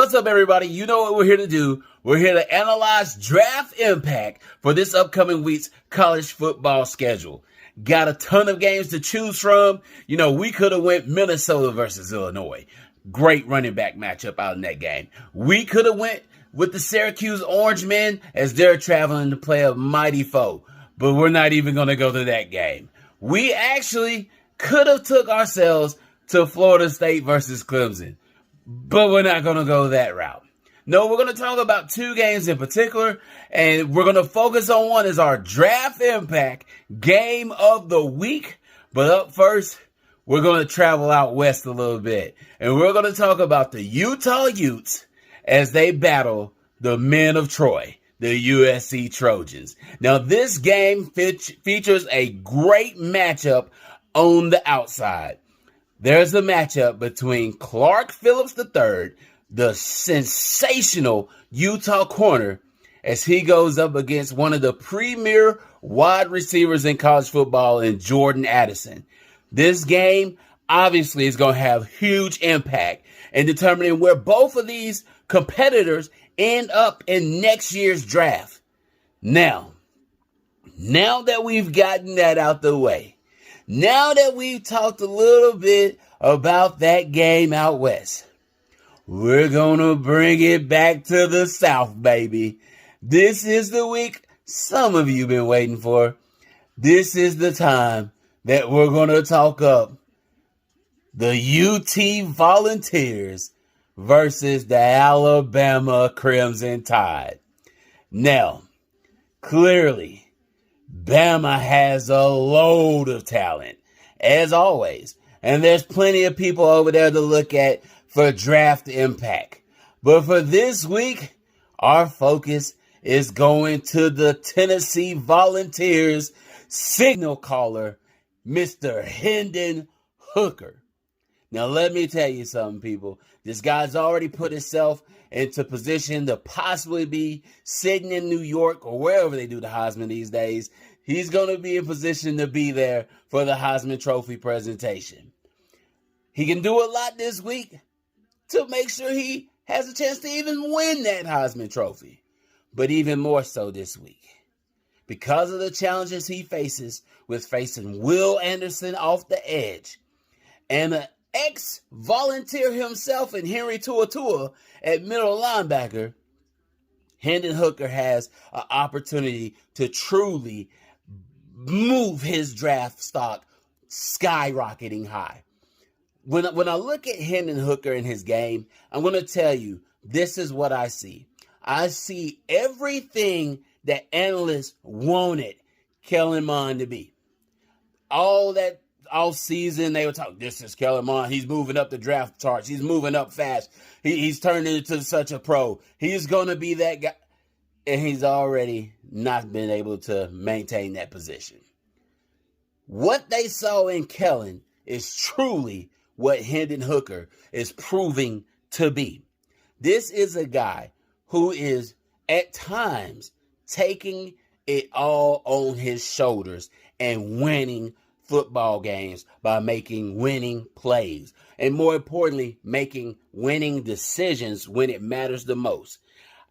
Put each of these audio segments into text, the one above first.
What's up, everybody? You know what we're here to do. We're here to analyze draft impact for this upcoming week's college football schedule. Got a ton of games to choose from. You know, we could have went Minnesota versus Illinois. Great running back matchup out in that game. We could have went with the Syracuse Orange Men as they're traveling to play a mighty foe. But we're not even going to go to that game. We actually could have took ourselves to Florida State versus Clemson. But we're not going to go that route. No, we're going to talk about two games in particular, and we're going to focus on one as our draft impact game of the week. But up first, we're going to travel out west a little bit, and we're going to talk about the Utah Utes as they battle the men of Troy, the USC Trojans. Now, this game features a great matchup on the outside. There's a matchup between Clark Phillips III, the sensational Utah corner, as he goes up against one of the premier wide receivers in college football in Jordan Addison. This game obviously is going to have huge impact in determining where both of these competitors end up in next year's draft. Now that we've gotten that out the way, now that we've talked a little bit about that game out west, we're going to bring it back to the South, baby. This is the week some of you been waiting for. This is the time that we're going to talk up the UT Volunteers versus the Alabama Crimson Tide. Now, clearly, Bama has a load of talent, as always. And there's plenty of people over there to look at for draft impact. But for this week, our focus is going to the Tennessee Volunteers signal caller, Mr. Hendon Hooker. Now, let me tell you something, people. This guy's already put himself into position to possibly be sitting in New York or wherever they do the Heisman these days. He's going to be in position to be there for the Heisman Trophy presentation. He can do a lot this week to make sure he has a chance to even win that Heisman Trophy. But even more so this week, because of the challenges he faces with facing Will Anderson off the edge and an ex-volunteer himself in Henry To'oTo'o at middle linebacker, Hendon Hooker has an opportunity to truly move his draft stock skyrocketing high. When I look at Hendon Hooker in his game, I'm going to tell you, this is what I see. I see everything that analysts wanted Kellen Mond to be. All season, they were talking, this is Kellen Mond. He's moving up the draft charts. He's moving up fast. He's turned into such a pro. He's going to be that guy. And he's already not been able to maintain that position. What they saw in Kellen is truly what Hendon Hooker is proving to be. This is a guy who is at times taking it all on his shoulders and winning football games by making winning plays. And more importantly, making winning decisions when it matters the most.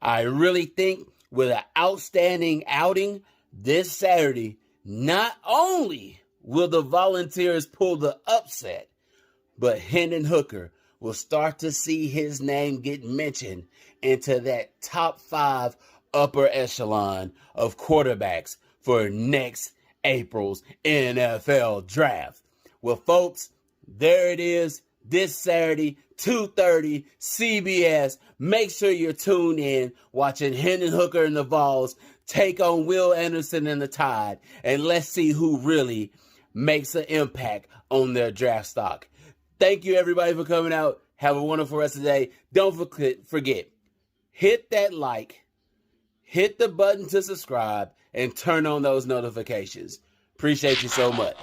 I really think with an outstanding outing this Saturday, not only will the Volunteers pull the upset, but Hendon Hooker will start to see his name get mentioned into that top 5 upper echelon of quarterbacks for next April's NFL draft. Well, folks, there it is. This Saturday, 2:30, CBS. Make sure you're tuned in, watching Hendon Hooker and the Vols take on Will Anderson and the Tide. And let's see who really makes an impact on their draft stock. Thank you, everybody, for coming out. Have a wonderful rest of the day. Don't forget, hit that like, hit the button to subscribe, and turn on those notifications. Appreciate you so much.